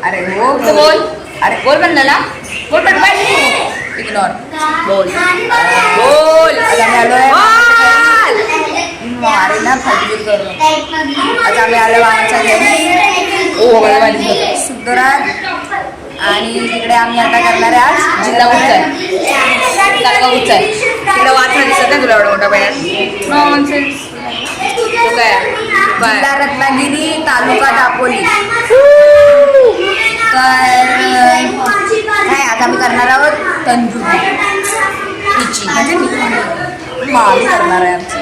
अरे हो बोल. अरे बोल म्हणलं ना. बोल पटपट. इग्नोर. बोल बोल. आज आम्ही आलोय. अरे ना फालतू करू. आज आम्ही आलो मामाच्या घरी. सुंदरात. आणि तिकडे आम्ही आता करणार आहे आज जिल्हा उत्सव. तालुका उत्सव. तिकडे वाचना दिसत नाही तुला एवढा मोठा बॅनर. नॉनसेन्स. जिल्हा रत्नागिरी तालुका दापोली. तर काय आता आम्ही करणार आहोत तंदुरी खिची म्हणजे मामी करणार आहे आमची.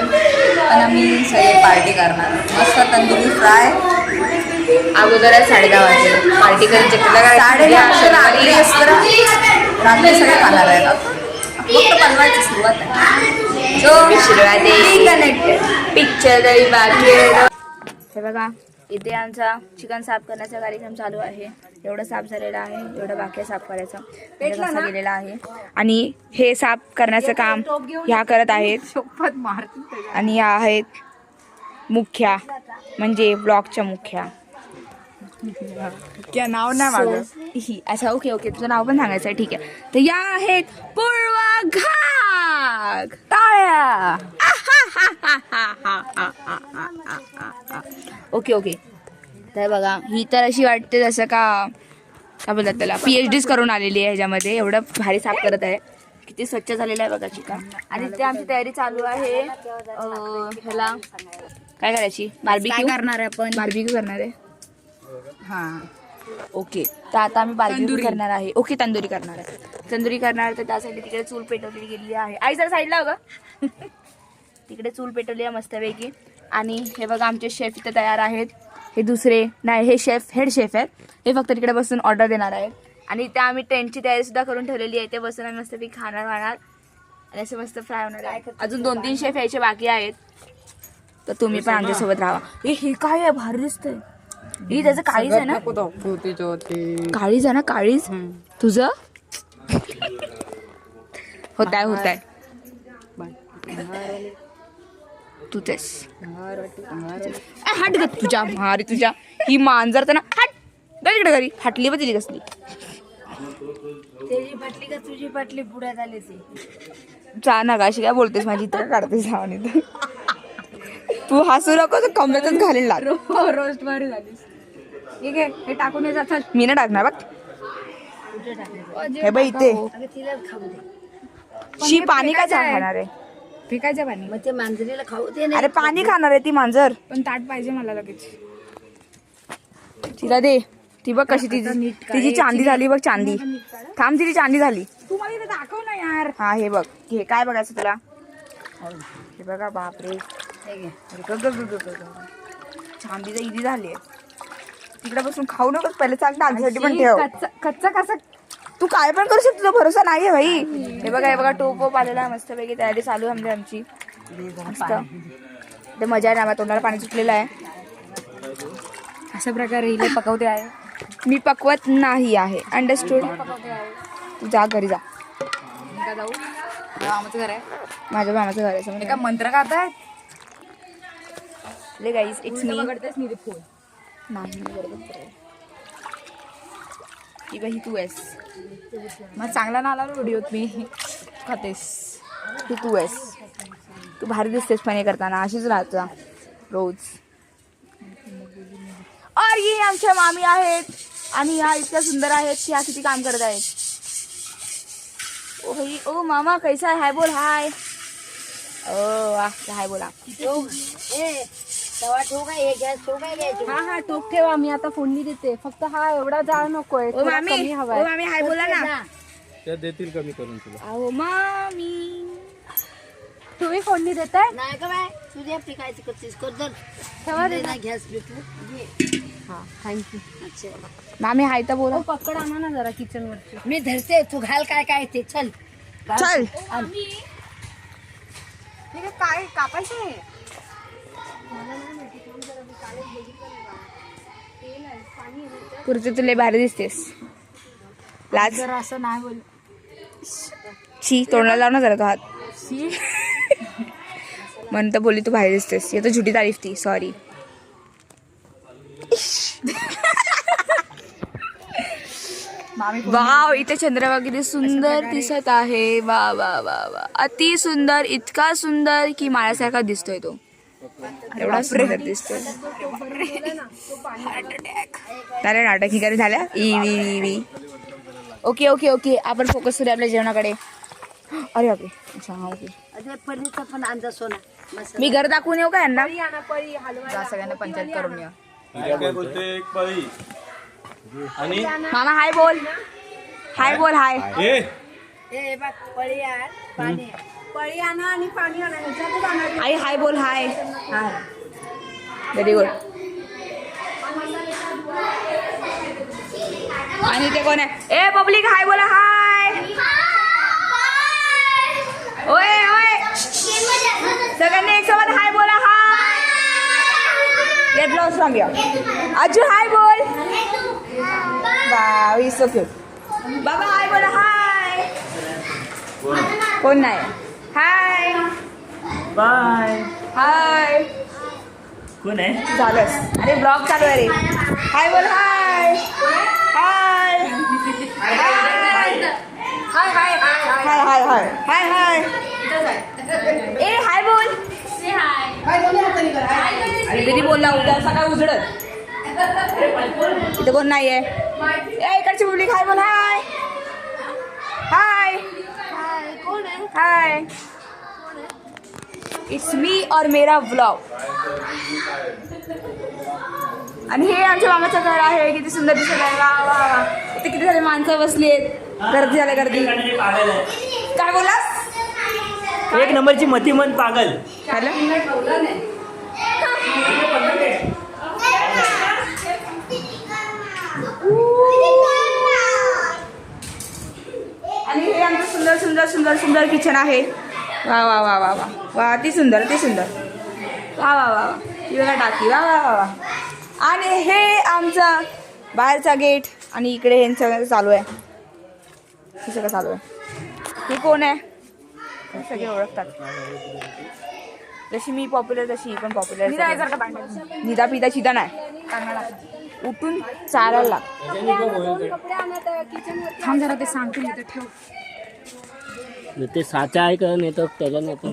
आणि आम्ही सगळे पार्टी करणार मस्त तंदुरी फ्राय. अगोदर 10:30 वाजता पार्टी करायची. 8:30 रात्री असतं. रात्री सगळे खाणार आहेत. फक्त बनवायची सुरुवात आहे. पिक्चर तरी बाकी. हे बघा इथे आमचा चिकन साफ करण्याचा कार्यक्रम चालू आहे. एवढं साफ झालेलं आहे. एवढं बाकी साफ करायचं कसा गेलेला आहे. आणि हे साफ करण्याचं काम ह्या करत आहेत. आणि ह्या आहेत मुख्या म्हणजे ब्लॉगच्या मुख्या. नाव नाही माझं. अच्छा ओके ओके तुझं नाव पण सांगायचं आहे. ठीक आहे. तर या आहेत पूर्वा घाग. टाळ्या. Okay okay. तर बघा ही तर अशी वाटते जसं का काय बोलतात त्याला PhDच करून आलेली आहे ह्याच्यामध्ये. एवढं भारी साफ करत आहे. किती स्वच्छ झालेलं आहे बघा चिकन. आणि ते आमची तयारी चालू आहे. ह्याला काय करायची बार्बिक्यू करणार आहे आपण. बार्बिक्यू करणार आहे. हां ओके. तर आता आम्ही बार्बिक्यू करणार आहे. ओके तंदुरी करणार आहे. तंदुरी करणार तर त्यासाठी तिकडे चूल पेटवलेली गेलेली आहे. आई जरा साईडला हो का. तिकडे चूल पेटवली आहे मस्तपैकी. आणि हे बघा आमचे शेफ इथे तयार आहेत. हे दुसरे नाही हे शेफ हेड शेफ आहेत. हे फक्त तिकडे बसून ऑर्डर देणार आहेत. आणि त्या आम्ही टेंटची तयारी सुद्धा करून ठेवलेली आहे. ते बसून आम्ही मस्तपैकी खाणार आणि असे मस्त फ्राय होणार आहे. अजून 2-3 शेफ यायचे बाकी आहेत. तर तुम्ही पण आमच्यासोबत राहा. हे काय आहे भारी दिसतंय. ही त्याचं काळीज आहे ना. काळीज आहे ना काळीज तुझं. होत आहे तू तेच हट ग तुझ्या भारी. तुझ्या ही मांजर तर ना हट तिकडे घरी फाटली बघ तिची कसली. त्याची फाटली का तुझी फाटली पुढ्यात आली ती. जा ना अशी काय बोलतेस. माझी तर काढतेस धावणी. तू हसू नको तर कमरेतच घालेल लाग. रोस्ट भारी झालीस. ठीक आहे हे टाकून ये जातात. मी ना टाकणार बघ. हे बाई इथे तिला खाऊ दे. शी पाणी काय खाणार आहे. फेकायचं पाणी मग ते मांजरीला खाऊ दे. अरे पाणी खाणार आहे ती मांजर. पण ताट पाहिजे मला लगेच. तिला दे. ती बघ कशी तिची चांदी झाली बघ. चांदी थांब तिची चांदी झाली. तू मला इथे दाखव ना यार. हा हे बघ हे काय बघायचं तुला. हे बघा बापरे चांदीचा इजी झाली. तिकडे बसून खाऊ नकोस. पहिले चांग टाकण्यासाठी पण ठेव. कच्चा कसा तू काय पण करू शकतो. तुझा भरोसा नाहीये भाई. हे बघा टोप आलेला आहे मस्तपैकी. तयारी चालू आहे म्हणजे आमची मस्त. ते मजा आहे ना. तोंडाला पाणी सुटलेलं आहे. अशा प्रकारे हिले पकवते आहे. मी पकवत नाही आहे. अंडरस्टूड. तू जा घरी जा. जाऊ मामाचं घर आहे. माझ्या मामाचं घर आहे. का मंत्र गातायत गाईज इट्स मी. करतेस नाही फोन नाही बरोबर की बाई तू आहेस. मग चांगला ना आला व्हिडिओत मी खातेस. तू आहेस. तू भारी दिसतेस पण हे करताना. अशीच राहता रोज. और ये आमच्या मामी आहेत. आणि ह्या इतक्या सुंदर आहेत की ह्या किती काम करत आहेत. ओ भाई ओ मामा कैसा है. हाय बोल हाय. ओ हाय बोला. हा टोप ठेवा. मी आता फोडणी देते. फक्त हा एवढा जाळ नकोय. ओ मामी हाय बोला ना. त्या देतील कमी करून तुला. अहो मामी तुम्ही फोडणी देताय. नाही का बाय तुझ्या पिकायची करतेस कर जर ठेवा दे ना गॅस भेटू. हा थँक्यू. अच्छा मामी हाय तर बोला. पकड आणा ना जरा किचन वरची. मी धरते तू घाल काय काय ते चल चल काय कापायचं आहे. कुर्ती तुला भारी दिसतेस. लाज जरा असं नाही बोल. शी तोंडाला लाव ना जरा तो हात. म्हणतं बोलली तू भारी दिसतेस. ये तो झुटी तारीफ थी. सॉरी. वाव, इथे चंद्रभागा किती सुंदर दिसत आहे. वा वा वा वा, अति सुंदर, इतका सुंदर की माझ्यासारखा दिसतोय तो. एवढा सुंदर दिसतोय. झालं नाटक ही कधी झाल्या. ई. ओके ओके ओके, आपण फोकस करूया आपल्या जेवणाकडे. अरे बापरे. अच्छा हा ओके. अरे पनीरचा पण अंदाज सोना मसाला. मी घर दाखवून येऊ का यांना. पळी हलवा जा सगळ्यांना पंचायत करून या. काय बोलते एक पळी आणि मामा हाय बोल. हाय बोल हाय. ए बघ पळी आहे पाणी आहे. पळी आणा आणि पाणी आणा ह्याच्यातच आणा. आई हाय बोल हाय. Very good. आणि ते कोण आहे. ए पब्लिक हाय बोला हाय. ओए ओए सगळ्यांनी एक सोबत हाय बोला hi. Get lost from you. Aju hi बोल. Wow is so cute. बाबा हाय बोला हाय. कोण नाही. Hi bye. हाय. कोण आहे? झालंच. अरे ब्लॉग चालू आहे रे. हाय बोल हाय. हाय हाय हाय हाय हाय हाय हाय हाय. ए हाय बोल. दीदी बोलला उद्या सकाळ उजडत. इथे कोण नाहीये. ए इकडची पब्लिक हाय बोल हाय. हाय हाय. इट्स मी और मेरा व्लॉग. आणि हे आमच्या मामाचं घर आहे. किती सुंदर दिसत आहे. वा वा वा. इथे किती सारे माणसं बसली आहेत. गर्दी झाली गर्दी. पागल आहे. काय बोलास. एक नंबरची मतिमंद पागल. आणि हे आमचं सुंदर सुंदर सुंदर सुंदर किचन आहे. वा वा वा वा वा वा. ती सुंदर ती सुंदर. वा वा वा वा. ती बघा टाकी. वा वा वा वा. आणि हे आमचा बाहेरचा गेट. आणि इकडे हे सगळं चालू आहे. हे सगळं चालू आहे. हे कोण आहे. हे सगळे ओळखतात. जशी मी पॉप्युलर तशी ही पण पॉप्युलर. निदा पिता चिता नाही. उठून चालायला लागतं. कपडे आणा किचन वर. थांब जरा ते सांगते मी तर ठेव. ते साचा आहे का नाही तर त्याच्याने आपण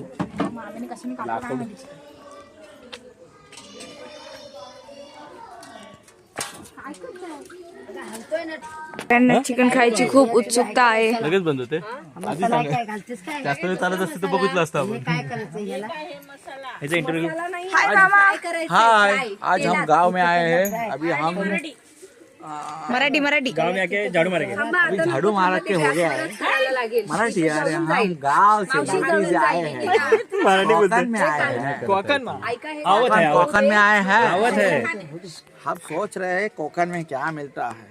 त्यांना चिकन खायची खूप उत्सुकता आहे. लगेच बंद होते. आधी काय सांगा. काय घालतेस काय जास्त वेळ चालत असते तर बघितलं असतं आपण. काय करायचं याला. ह्याचा इंटरव्ह्यू. हाय मामा. हाय, आज हम गांव में आए हैं. अभी हम मराठी मराठी. गाव में आके झाडू मारेंगे. अभी झाड़ू मारा के हो गया है. मराठी यार, हम गांव से सिटी से आए हैं. कोकण में आए हैं. कोकण में आवत है, कोकण में आए हैं. आवत है. हम सोच रहे हैं कोकण में क्या मिलता है.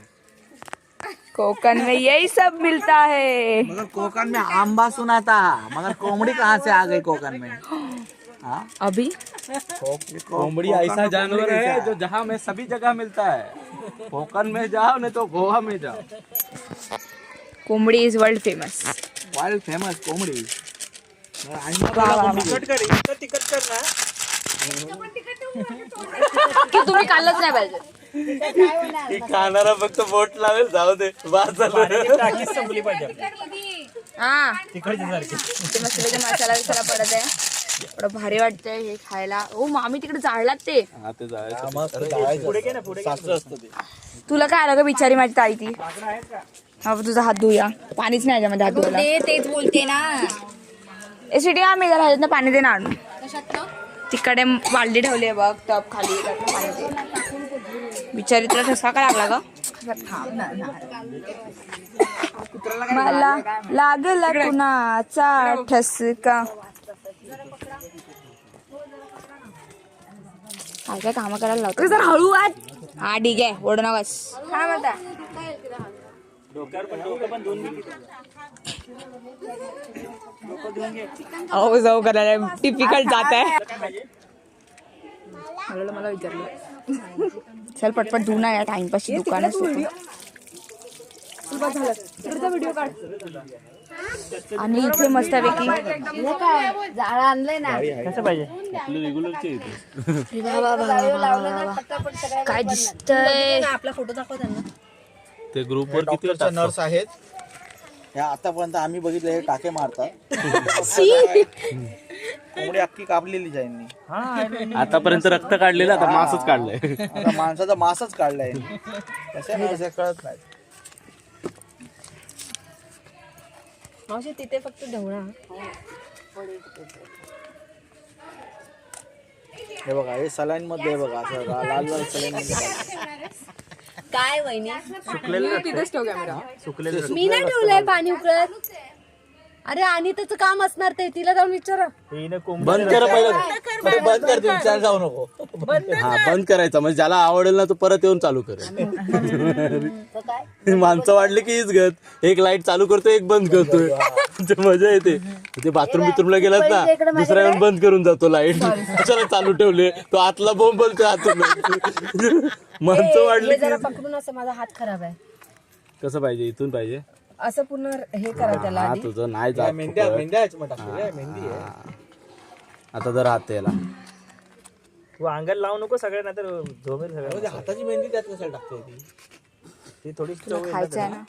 कोकण में यही सब मिलता है. मगर कोकण में आंबा सुना था, मगर कोमड़ी कहाँ से आ गई कोकण में. हाँ, अभी कोंबड़ी ऐसा जानवर है जो जहाँ में सभी जगह मिलता है. कोकण में जाओ नहीं तो गोवा में जाओ. कोंबडी is world famous. World famous कोमड़ी. की तुम्ही खाल्लंच नाही पाहिजे. खाणारा फक्त बोट लावेल. जाऊ दे. बाद झालं. टाकीच संपली पाहिजे. हा तिकडची सारखी. ते मसाल्याचा मसाला विसाला पडत आहे. एवढं भारी वाटतंय हे खायला. ओ आम्ही तिकडे जाळलात ते. हा ते जायचं. पुढे घे ना. पुढे असतं ते. तुला काय आलं का बिचारी माझी ताई ती. हा तुझा हात धुया. पाणीच नाही याच्यामध्ये हात धुवायला. तेच बोलते ना. एसिडी आम्ही जरा ह्याच्यातनं पाणी दे ना आणून. तिकडे बालदी ठेवली आहे बघ टप खाली. त्यातनं पाणी दे. बिचारी तुला ठसका काय लागला ग. मला लागला कुणाचा ठसका. काय काय काम करायला लावतो. जर हळू वाट. हा ठीक आहे. ओढ नकास. काय म्हणता. अहो जाऊ करायला टिपिकल जात आहे. मला विचारलं. चल पटपट धुवून या. टाइमपास दुकान व्हिडिओ काढ. आणि इथे मस्तपैकी हे काय जाळं आणलंय ना. कसं पाहिजे? रेग्युलरचे काय दिसतंय. आपला फोटो दाखव त्यांना. ते ग्रुपवर किती डॉक्टरच्या नर्स आहेत ह्या. आतापर्यंत आम्ही बघितलं हे टाके मारतात. कोंबडी अख्खी कापलेली जाईन. आतापर्यंत रक्त काढलेलं आता मांसच काढलंय. आता माणसाचा मांसच काढलाय. कसे नाही कळत नाही. मावशी तिथे फक्त ढवळा. हे बघा हे सलाईन मध्ये बघा असं लाल लाल सलाईन मध्ये काय वहिनी तिथेच ठेव कॅमेरा. मी नाही ठेवलंय पाणी उकळत. अरे आणि त्याचं काम असणार ते तिला जाऊन विचारा. बंद करा पहिलं. बंद कर विचार जाऊ नको. हा बंद करायचा म्हणजे ज्याला आवडेल ना तो परत येऊन चालू करेल. माणसं वाढली की हीच गत. एक लाईट चालू करतोय एक बंद करतोय. ते मजा येते. ते बाथरूम बिथरूमला गेलात ना दुसरा येऊन बंद करून जातो लाईट. कशाला चालू ठेवले तो आतला बोंब बोलतोय आतून. माणसं वाढली जरा पकडून असं माझा हात खराब आहे. कसं पाहिजे इथून पाहिजे असं पूर्ण हे करा त्याला हा आधी. तुझं नाही जात. मेंढ्या टाकलेल्या मेहंदी आहे. आता जर हात याला तू अंगाला लावू नको सगळ्या नाहीतर झोमेल सगळं. हाताची मेहंदी त्यात कशाला टाकते ती थोडी खायचं आहे ना.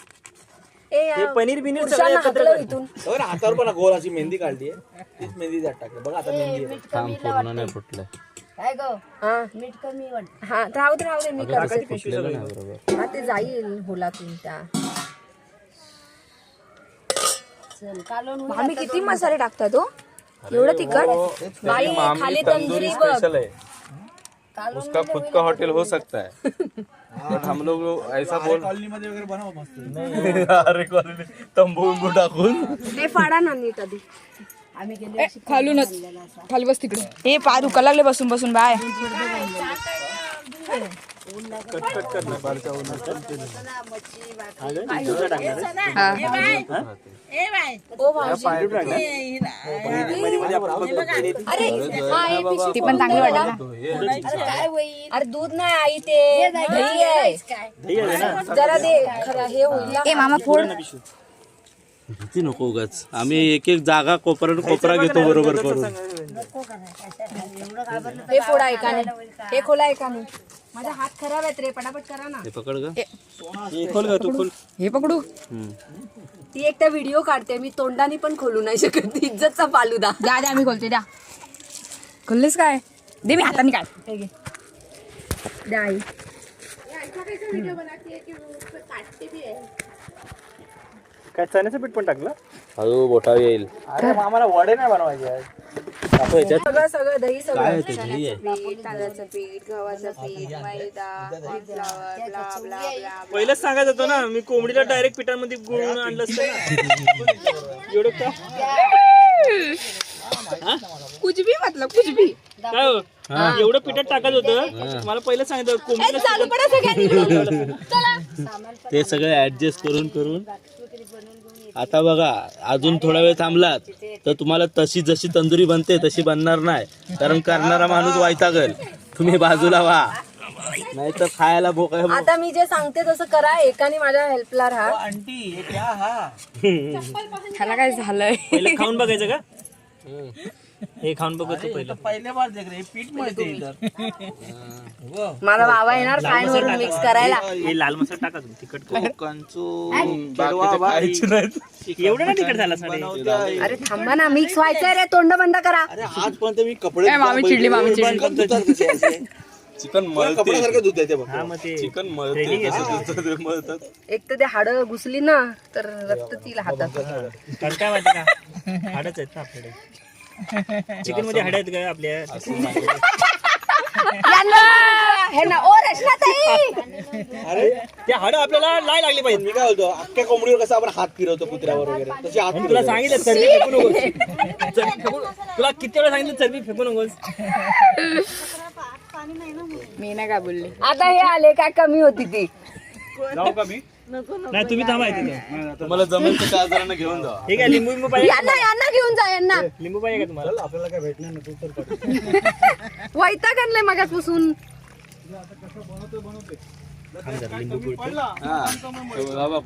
ते पनीर बिनीर सगळं पुरुषांना एकत्र हाकलं कर. इथून. बघा हातावर पण गोल अशी मेहंदी काढली आहे. तीच मेहंदी त्यात टाकली. बघा आता मेहंदी आहे. काम पूर्ण नाही फुटलंय. काय गो हा मीठ कमी वाटत. हा राहू दे मी करते. फुटलेलं नाही बरोबर. हा ते जाईल होलातून त्या. चल कालवून आम्ही किती मसाले टाकतात हो एवढं तिखट. बाई खाली तंदुरी बघ. स्पेशल है. उसका खुद का होटल हो सकता है. बट हम लोग ऐसा बोल कॉलनी मध्ये वगैरे बनव मस्त. अरे कॉलनी तंबू उंबू टाकून हे फाडा ना नीट आधी. आम्ही गेले खालूनच खाली बस तिकडे. हे पाय दुखायला लागले बसून बसून बाय. ओ भाऊजी. अरे हा हे पिशवी. ती पण चांगली वाटेल ना. काय होईल अरे दूध नाही आई ते दही आहे. काय जरा दे खरं हे होईल ना. ए मामा फोड. भीती नको उगाच. आम्ही एक एक जागा कोपरा घेतो बरोबर करून. हे फोडा एकाने. हे खोला एकाने. माझा हात खराब आहे रे पटापट करा ना. हे पकड ग. खोल ग तू खोल. हे पकडू. ती एकटा व्हिडिओ काढते मी तोंडाने पण खोलू नाही शकत. इज्जतचा फालुदा. द्या द्या मी खोलते द्या. खोललेस काय दे मी हाताने काय. द्या आई. काय चण्याचं पीठ पण टाकलं. हळू बोटा येईल. अरे आम्हाला वडे नाही बनवायचे आहेत. सगळं दही सगळं. काय ते दही आहे. पीठ तांदळाचं पीठ गव्हाचं पीठ मैदा कॉर्नफ्लॉवर ब्ला ब्ला ब्ला. पहिलंच सांगायच होतं ना मी कोंबडीला डायरेक्ट पिठामध्ये गुळून आणलं असतं ना. एवढं का कुछ भी मतलब कुछ भी. काय हो? एवढं पिठात टाकायचं होतं. मला पहिलं सांगितलं कोंबडीला. ते सगळं ऍडजस्ट करून आता बघा अजून थोडा वेळ थांबलात तर तुम्हाला तशी जशी तंदुरी बनते तशी बनणार नाही. कारण करणारा माणूस वैतागल. तुम्ही बाजूला व्हा नाही तर खायला भोकाय. आता मी जे सांगते तसं करा. एकाने माझ्या हेल्पला राहा. आंटी हे क्या हा ह्याला काय झालंय. पहिलं खाऊन बघायचं का. हे खाऊन बघतो पहिलं. पहिल्या बार देख रे पीठ मिळते इधर. माझा बाबा येणार फाईन वरून मिक्स करायला. हे लाल मसाला टाका तुम्ही तिखट करू. एवढं ना तिखट झाला साडे. अरे थांबा ना मिक्स व्हायचंय रे. तोंड बंद करा. अरे आजपर्यंत मी कपडे मामी चिडली. चिकन कपड्यासारखं दूध आहे हा मग ते चिकन मळतात. एक तर ते हाडं घुसली ना तर रक्त तील हातात. कारण काय माहिती का हाडच आहेत ना आपल्याकडे. चिकन मध्ये हाड आहेत का आपल्या. हे ना ओ रचनाताई. अरे ते हाड आपल्याला नाही लागली पाहिजे. मी काय बोलतो अख्ख्या कोंबडीवर कसं आपण हात फिरवतो कुत्र्यावर वगैरे तशी हात तुला सांगितलं चरबी फेकू नकोस. तुला किती वेळा सांगितलं चरबी फेकू नकोस. मी नाही काय बोलले. आता हे आले काय कमी होती ती. जाऊ का मी. नाही तुम्ही थांबा इथे. तुम्हाला जमेल तर 4 जणांना घेऊन जा. ठीक आहे लिंबू पाहिजे. यांना घेऊन जा यांना. लिंबू पाहिजे का तुम्हाला. आपल्याला काय भेटणार नाही तू तर वैताग आणलंय मगाचपासून.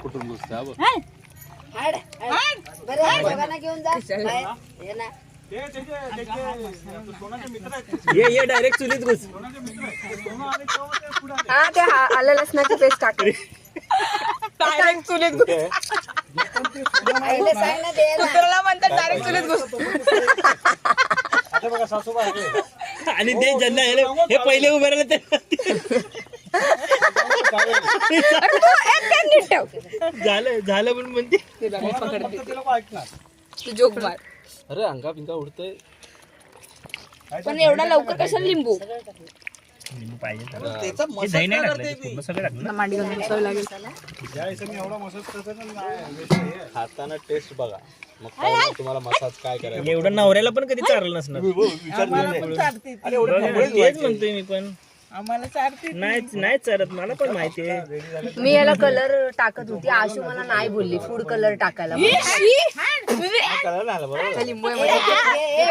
कुठून बसते बरं दोघांना घेऊन जा बाहेर. ये ना ये डायरेक्ट चुलीत घुस. हा ते आलं लसणाची पेस्ट टाकली. डायरेक्ट चुलीत कुत्र्याला म्हणतात डायरेक्ट चुलीत घुस. आणि ते ज्यांना हे पहिले उभे राहिले ते झालं पण म्हणते तू जोक मार. अरे अंगा पिंगा उडतोय. पण एवढा लवकर कशाला लिंबू पाहिजे दही नाही टाकलं पूर्ण सगळं टाकलं मांडी घालून बसावं लागेल. खाताना टेस्ट बघा मग कळणार तुम्हाला मसाज काय करायचं. एवढं नवऱ्याला पण कधी चारलं नसणार. तेच म्हणतोय मी पण नाही चालत मला पण माहिती आहे. मी याला कलर टाकत होती, आशू मला नाही बोलली फूड कलर टाकायला.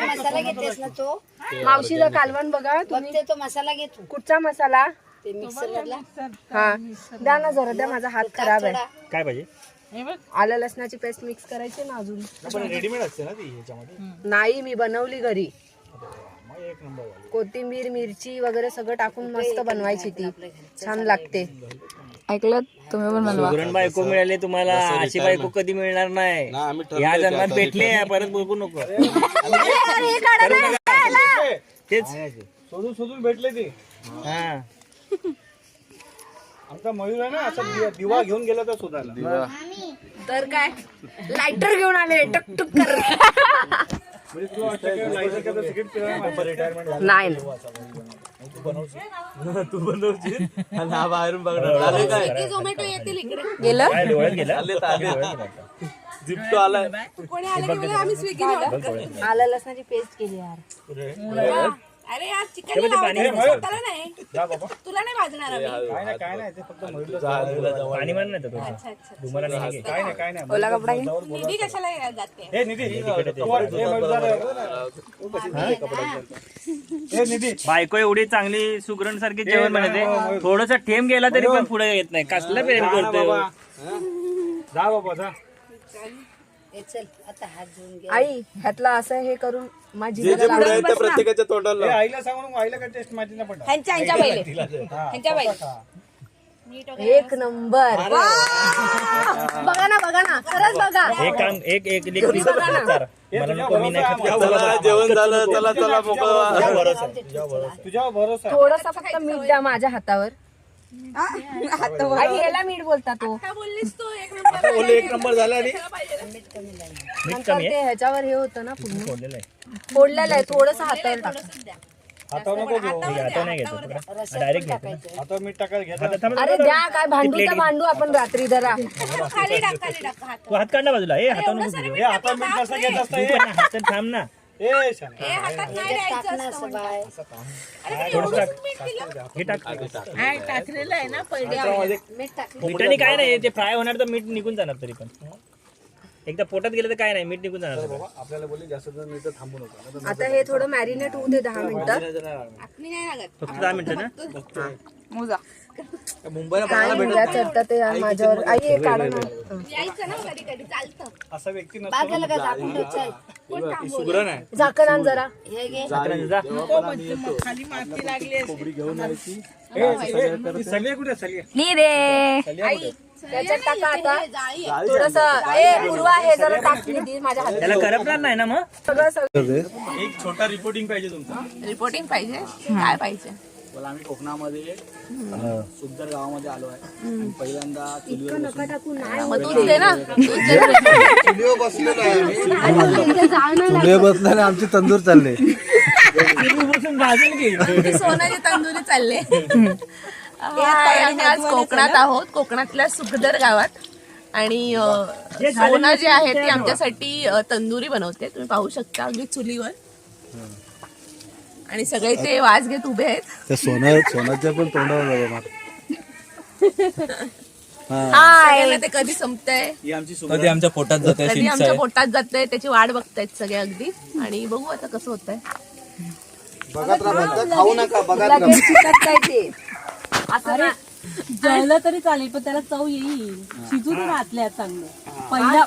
मसाला घेतेस ना तो मावशीला कालवण बघा तुम्ही. बघते तो मसाला घे तू कुठचा मसाला? ते मिक्सर मधला हा द्या ना जरा, द्या माझा हात खराब आहे. काय पाहिजे आलं लसणाची पेस्ट मिक्स करायची ना अजून. रेडीमेड असते ना ती ह्याच्यामध्ये. नाही मी बनवली घरी. कोथिंबीर मिरची वगैरे सगळं टाकून मस्त बनवायची ती, छान लागते. ऐकलं तुम्ही पण बनवा. सुगरण बायको मिळाली तुम्हाला, अशी बायको कधी मिळणार नाही. ना आम्ही ठरवलंय या ते जन्मात आता भेटले परत बोलू नको. तेच शोधून भेटले ते. हा आमचा मयूर आहे ना असा दिवा घेऊन गेला तर शोधायला. तर काय लायटर घेऊन आले टकटक कर. नाही तू बनवशील आणि हा बाहेरून बघणार. आले काय गेलं काय डोळ्यात गेला. जिप्टो आलाय. आलं लसणाची पेस्ट केली यार. अरे यार चिकन ते पाणी स्वतःला नाही तुला नाही भाजणार आम्ही. काय नाही ते फक्त पाणी मार नाही तर तुम्हाला नाही घे. काय नाही. ओला कपडा घे. निधी कशाला जाते हे निधी हे निधी बायको एवढी चांगली सुगरण सारखी जेवण बनवते, थोडस ठेम गेला तरी पण पुढे येत नाही. कसलं प्रेम करतोय. जा बाबा जा. चल आता हात धुवून घे. आई ह्यातला असं हे करून माझी जे जे पुढे आहे त्या प्रत्येकाच्या तोंडाला हे आईला सांगून आईला काय टेस्ट माहिती नाही पडणार. ह्यांच्या पहिले ह्यांच्या पहिले एक नंबर. बघा ना खरंच बघा. एक काम एक एक एक चार. मला नको, मी नाही खात. चला जेवण झालं, चला चला मोकळा. तुझ्यावर भरोसा आहे. थोडसा फक्त मीठ द्या माझ्या हातावर. आई याला मीठ बोलता तो. बोललीस तू एक नंबर बोलले एक नंबर झाला आणि मीठ नंतर कमी ते ह्याच्यावर हे होतं ना पूर्ण फोडलेलं आहे. फोडलेलं आहे. थोडस हातावर टाका. हातावर नको घेऊ. आता नाही घेतो डायरेक्ट घेतो. हातावर मीठ टाकायला घेतात. अरे द्या काय भांडू तर भांडू आपण रात्री जरा. खाली टाक हात. तू हात काढ ना बाजूला. हे हातावर नको घेऊ. हे हातावर मीठ कसं घेत असतं तू हे? पण हात थांब ना. ए शान. हातात नाही द्यायचं असतं थोडं टाक. हे टाक. मीठ टाक. मिठाने काय नाही, ते फ्राय होणार तर मीठ निघून जाणार. तरी पण एकदा पोटात गेलं तर काय नाही, मीठ निघून जाणार. आपल्याला बोलले जास्त जण नाही तर थांबू नका. आता हे थोडं मॅरिनेट होऊ दे 10 मिनिटं. मी नाही लागत. फक्त 10 मिनिटं ना. मोजा. मुंबईला काय मुलगा चढतं ते माझ्यावर. आई हे काढा ना. यायचं ना कधी कधी चालतं. असा व्यक्ती नसतो. बाजूला का झाकून ठेव, चल. सुगरण आहे. झाकण आण जरा. हे घे. जा. सलिया कुठे सलिया? नी रे आई त्याच्यात टाका आता थोडस. पूर्वा हे जरा टाक निधी माझ्या हातात. त्याला करपणार नाही ना मग. सगळं एक छोटा रिपोर्टिंग पाहिजे तुमचा. रिपोर्टिंग पाहिजे. काय पाहिजे? बोला आम्ही कोकणामध्ये सुंदर गावामध्ये आलो आहे आणि पहिल्यांदा चुलीवर नका टाकू. नाही मग तूच दे ना. चुलीवर बसलेलो आहे. चुलीवर बसल्याने आमची तंदूर चालले. सोनाची तंदुरी चालले. आम्ही आज कोकणात आहोत, कोकणातल्या सुखदर गावात. आणि सोना जी आहे ती आमच्यासाठी तंदुरी बनवते. तुम्ही पाहू शकता अगदी चुलीवर. आणि सगळे ते वास घेत उभे आहेत. त्या सोनाच्या पण तोंडावर सगळ्यांना ते कधी संपतंय, कधी आमच्या पोटात जाते कधी आमच्या पोटात जातंय त्याची वाट बघतायत सगळे अगदी. आणि बघू आता कसं होतंय. खाऊ नका बघा. लगेच शिकत काय ते असं ना. जळलं तरी चालेल पण त्याला चव येईल. शिजून घातल्या चांगलं.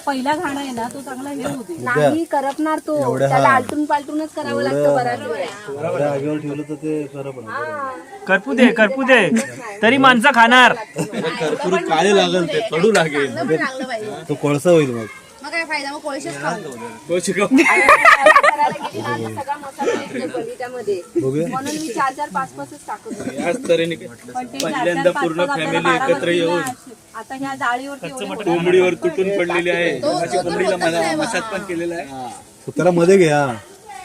पहिला घाणा आहे ना तो चांगला हे होते. नाही करपणार तो. त्याला आलटून पालटूनच करावं लागतं बऱ्याच वेळा. आगीवर ठेवलं तर ते खरं पण करपू दे तरी माणसं खाणार. भरपूर काळे लागेल ते कडू लागेल. तो कोळसा होईल मग. मग काय फायदा, मग कोळशाच खाऊ. सगळा मसाला येतो बलिदामध्ये. म्हणून मी 4-4-5-5 टाकत होते. याच तऱ्हेने पण ते पहिल्यांदा 4-4-5-5 पूर्ण आपल्याला फॅमिली 12 एकत्र येऊन आता ह्या जाळीवरती एवढे मोठे कोंबडीवर तुटून पडलेली आहे. अशी कोंबडीला मसाज पण केलेला आहे. त्याला मध्ये घ्या,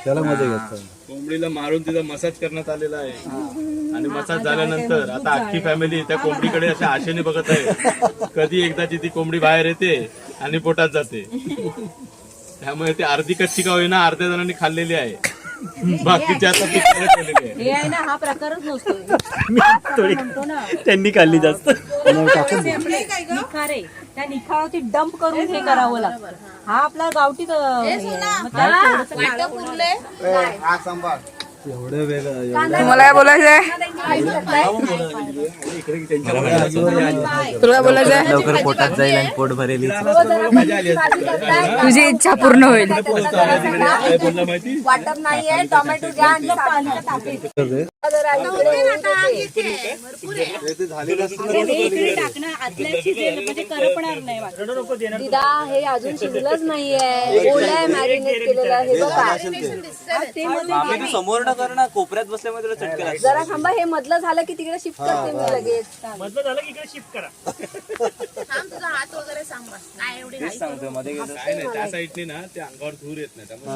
त्याला मध्ये घ्या. कोंबडीला मारून तिचा मसाज करण्यात आलेला आहे. आणि मसाज झाल्यानंतर आता अख्खी फॅमिली त्या कोंबडीकडे अशा आशेने बघत आहे कधी एकदाची ती कोंबडी बाहेर येते आणि पोटात जाते. त्यामुळे ती अर्धी कच्ची का होईना अर्ध्या जणांनी खाल्लेली आहे. बाकीचे आता पिकाला केलेली आहे. हे आहे ना, हा प्रकारच नसतो. म्हणतो ना त्यांनी खाल्ली जास्त. निखारे, त्या निखारावरती डंप करून हे करावं लागतं. हा आपला गावठी एवढं वेगळं तुम्हाला काय बोलायचंय? तुला काय बोलायचंय? लवकर पोटात जाईल आणि पोट भरेल. तुझी इच्छा पूर्ण होईल. काय बोलला माहिती? वाटप नाहीये, टोमॅटो घ्या आणि साधं टाकायचं. टाकणं आतल्या शिजेल म्हणजे करपणार नाही वाटत. दिदा हे अजून शिजलंच नाहीये, ओलंय मॅरिनेट केलेलं आहे. हे बघा समोर न कर ना, कोपऱ्यात बसल्यामुळे तुला चटके लागतात. जरा थांबा, हे मधलं झालं की तिकडे शिफ्ट करते मी लगेच. मधलं झालं की इकडे शिफ्ट करा. तुझा हात वगैरे सांभाळ. काय एवढी घाई करू? काय नाही त्या साईडने ना ते अंगावर धूर येत नाही त्यामुळे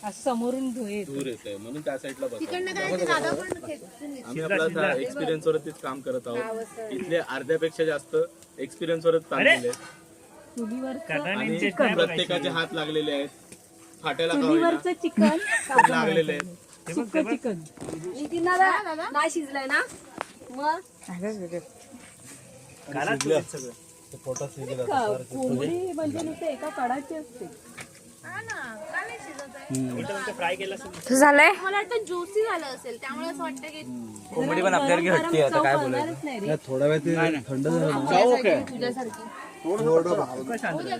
असं समोरून धुये. धूर येत आहे म्हणून त्या साईडला बघा. तिकडनं काय ते दादा पण खेचून आम्ही आपला एक्सपिरियन्स वरतीच काम करत आहोत. इथले अर्ध्यापेक्षा जास्त एक्सपिरियन्स वरच काम केले आणि प्रत्येकाचे हात लागलेले आहेत. फाट्याला का होईना चुलीवरचं चिकन लागलेले आहेत. सुकं चिकन नाही शिजलंय ना मग कोंबडी म्हणजे नुसतं एका कडाची असते. फ्राय केला झालंय. मला वाटतं ज्युसी झालं असेल, त्यामुळे असं वाटतं की कोंबडी पण आपल्याला हटते. आता काय बोलायच नाही रे. थोडा वेळ ते थंड झालं ना. तुझ्यासारखी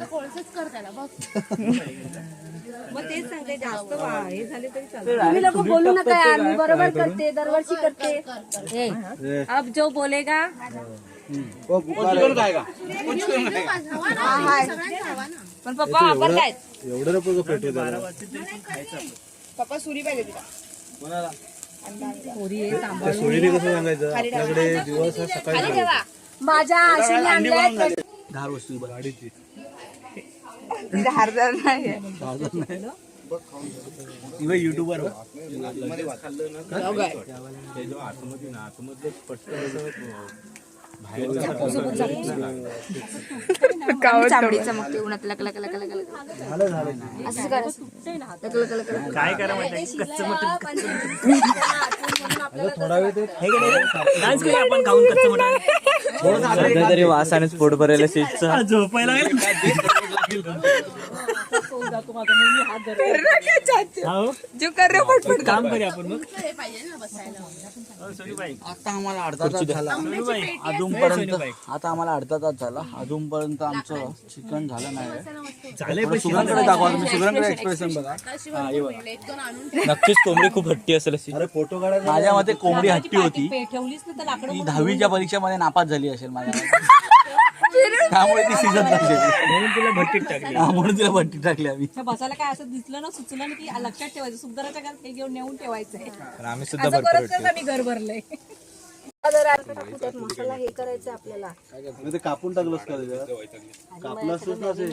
कोळसच कर त्याला बघ. मग तेच सांगते, जास्त हे झाले तरी चालतं. तुम्ही लोक बोलू नका यार, मी बरोबर करते, दरवर्षी करते. अब जो बोलेगा पण पप्पा आपण काय एवढं नको पेटू द्यायला. पप्पा सुरी पाहिजे तुला. त्या सोयीने कसं सांगायचं, आपल्याकडे दिवस हा सकाळी माझ्या आशीने आणलंय. गाडीची हारदार नाही युट्यूबर चामडीचा मग ते उन्हात लक लक लक लक लक. असं करायचं. लक लक लक लक. काय करा माहिती कच्चं मटण थोडा वेळ ते डान्स करूया आपण खाऊन कच्चं मटण. तरी वासानेच पोट भरायला सीटचा झोपायला जो कर रे फटफट. काम करूया आपण मग. आता आम्हाला अर्धा तास झाला. अर्धा तास झाला अजूनपर्यंत आमचं चिकन झालं नाही. सुगंधकडे दाखवा तुम्ही, सुगंधकडे एक्सप्रेशन बघा. नक्कीच कोंबडी खूप हट्टी असेल अशी. अरे फोटो काढायला माझ्या मते कोंबडी हट्टी होती. ठेवलीच ना तर लाकडं ती 10वीच्या परीक्षेमध्ये नापास झाली असेल माझ्या मते. त्यामुळे ती सीझन म्हणून तुला भट्टीत टाकली. म्हणून तिला भट्टी टाकली आम्ही. बसायला काय असं दिसलं ना, सुचलं ना की लक्षात ठेवायचं, सुगंधाच्या घरात हे घेऊन नेऊन ठेवायचंय. आम्ही सुद्धा असं करत मी घर भरलंय. मसाला हे करायचं आपल्याला. ते कापून टाकलंस का त्याच्यात? कापलं असतंच ना असे.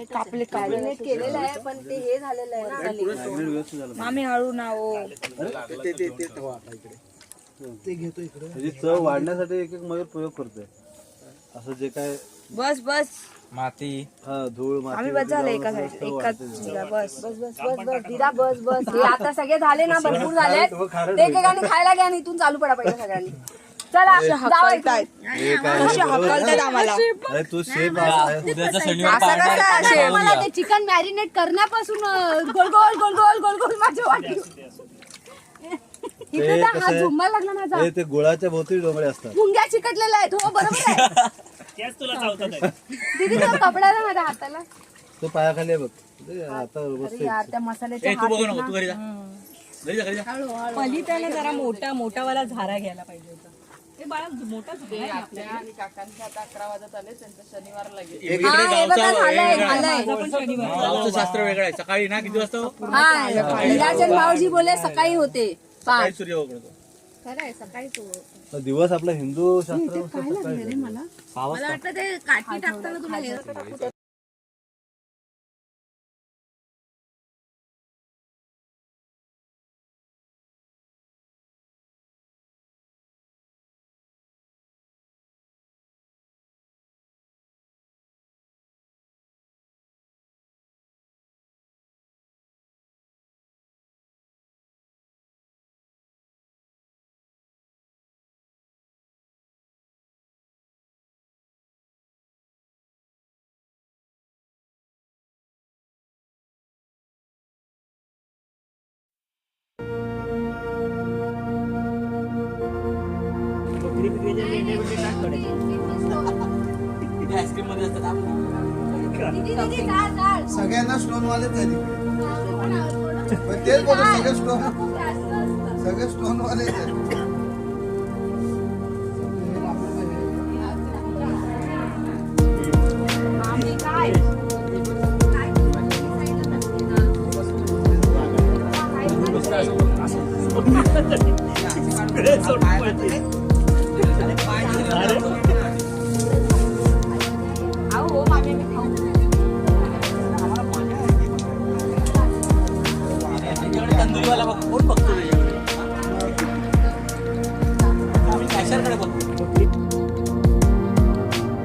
मॅरिनेट केलेलं आहे पण ते हे झालेलं आहे ना. मामी हळू ना हो. ते घेतो इकडे. म्हणजे चव वाढण्यासाठी एक एक मयूर प्रयोग करतोय. असं जे काय बस बस माती, धूळ, माती आम्ही बस झालं एका साईड एकाच बस बस बस बस बस दिदा बस बस. हे आता सगळे झाले ना, भरपूर झाले. ते एकेकाने खायला घ्या आणि इथून चालू पडा पाहिजे सगळ्यांनी. चला हकलतायत कशी हकलतायत आम्हाला. अरे तू शेफ उद्याचा शनिवार असं कसं शेफ? मला ते चिकन मॅरिनेट करण्यापासून गोल गोल गोल गोल गोल गोल माझ्या वाटी. इकडे तर हात झुंबायला लागला माझा. ते गुळाच्या भोवती डोंगरे असतात. मुंग्या चिकटलेल्या आहेत. हो बरोबर आहे. त्याच तुला चावतात. दीदी तो कपडा ना माझ्या हाताला. तो पायाखाली आहे बघ. आता अरे यार त्या मसाल्याच्या हात आहेत ना. पलिताला जरा मोठावाला झारा घ्यायला पाहिजे होता. हे बाळा मोठा झाला आहे आपल्याला. शास्त्र वेगळं आहे. सकाळी ना किती वाजता निराजन भाऊजी बोले सकाळी होते सकाळी सूर्य उगवतो. दिवस आपला हिंदू शास्त्र मला वाटतं ते काठी टाकताना तुम्हाला आईस्क्रीम मध्ये असतात. सगळ्यांना स्टोन वालेच झाले पण तेच बोलतो सगळे स्टोन वालेच आहेत. हो मागे मी खाऊ